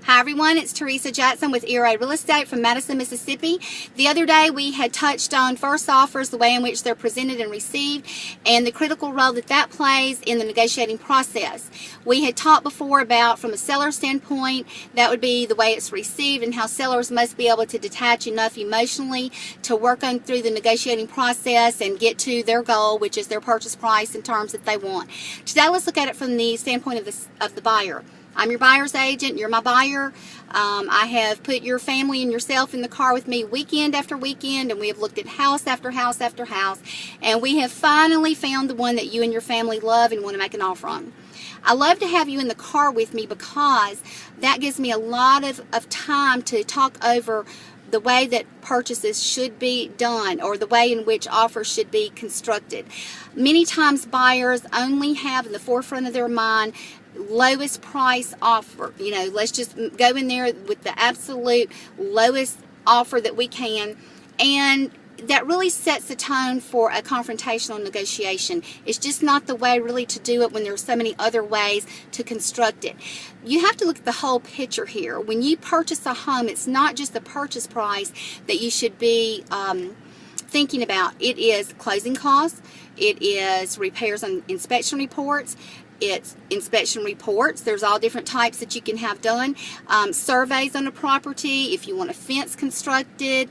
Hi everyone, it's Teresa Jackson with ERA Real Estate from Madison, Mississippi. The other day we had touched on first offers, the way in which they're presented and received, and the critical role that that plays in the negotiating process. We had talked before about, from a seller standpoint, that would be the way it's received and how sellers must be able to detach enough emotionally to work on through the negotiating process and get to their goal, which is their purchase price and terms that they want. Today let's look at it from the standpoint of the buyer. I'm your buyer's agent. You're my buyer. I have put your family and yourself in the car with me weekend after weekend, and we have looked at house after house after house, and we have finally found the one that you and your family love and want to make an offer on. I love to have you in the car with me because that gives me a lot of time to talk over the way that purchases should be done, or the way in which offers should be constructed. Many times buyers only have in the forefront of their mind lowest price offer. You know, let's just go in there with the absolute lowest offer that we can, and that really sets the tone for a confrontational negotiation. It's just not the way really to do it when there are so many other ways to construct it. You have to look at the whole picture here. When you purchase a home, it's not just the purchase price that you should be thinking about. It is closing costs, it is repairs and inspection reports, it's inspection reports. There's all different types that you can have done. Surveys on a property, if you want a fence constructed.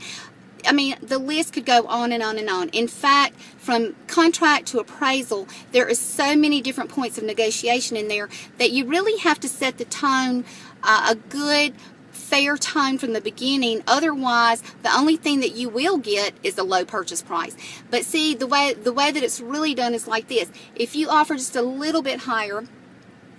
I mean, the list could go on and on and on. In fact, from contract to appraisal, there is so many different points of negotiation in there that you really have to set the tone, a good, fair tone from the beginning. Otherwise, the only thing that you will get is a low purchase price. But see, the way that it's really done is like this. If you offer just a little bit higher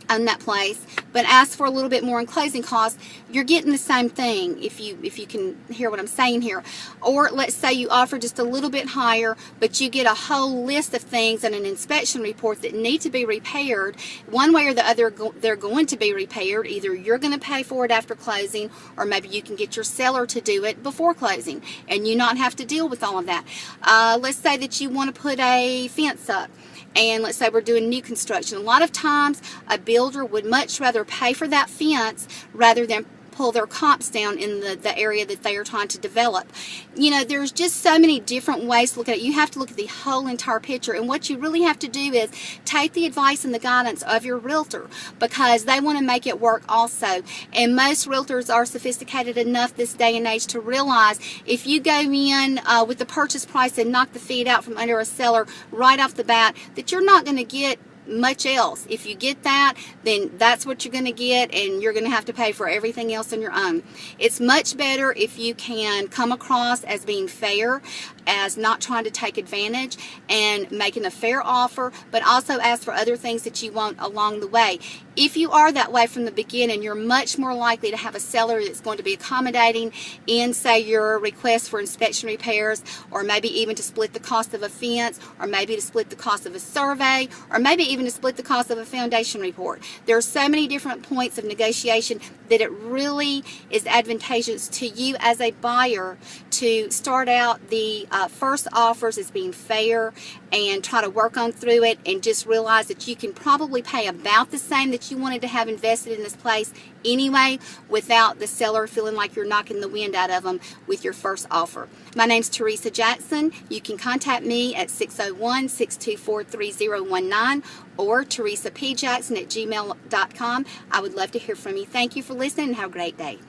on that place, but ask for a little bit more in closing costs, you're getting the same thing, if you can hear what I'm saying here. Or let's say you offer just a little bit higher, but you get a whole list of things and an inspection report that need to be repaired. One way or the other, they're going to be repaired. Either you're going to pay for it after closing, or maybe you can get your seller to do it before closing and you not have to deal with all of that. Let's say that you want to put a fence up, and let's say we're doing new construction. A lot of times a builder would much rather pay for that fence rather than pull their comps down in the area that they are trying to develop. You know, there's just so many different ways to look at it. You have to look at the whole entire picture, and what you really have to do is take the advice and the guidance of your realtor, because they want to make it work also. And most realtors are sophisticated enough this day and age to realize if you go in with the purchase price and knock the feet out from under a seller right off the bat, that you're not going to get much else. If you get that, then that's what you're going to get, and you're going to have to pay for everything else on your own. It's much better if you can come across as being fair, as not trying to take advantage, and making a fair offer, but also ask for other things that you want along the way. If you are that way from the beginning, you're much more likely to have a seller that's going to be accommodating in, say, your request for inspection repairs, or maybe even to split the cost of a fence, or maybe to split the cost of a survey, or maybe even to split the cost of a foundation report. There are so many different points of negotiation that it really is advantageous to you as a buyer to start out the first offers as being fair and try to work on through it, and just realize that you can probably pay about the same that you wanted to have invested in this place anyway, without the seller feeling like you're knocking the wind out of them with your first offer. My name's Teresa Jackson. You can contact me at 601-624-3019 or teresapjackson@gmail.com. I would love to hear from you. Thank you for listening, and have a great day.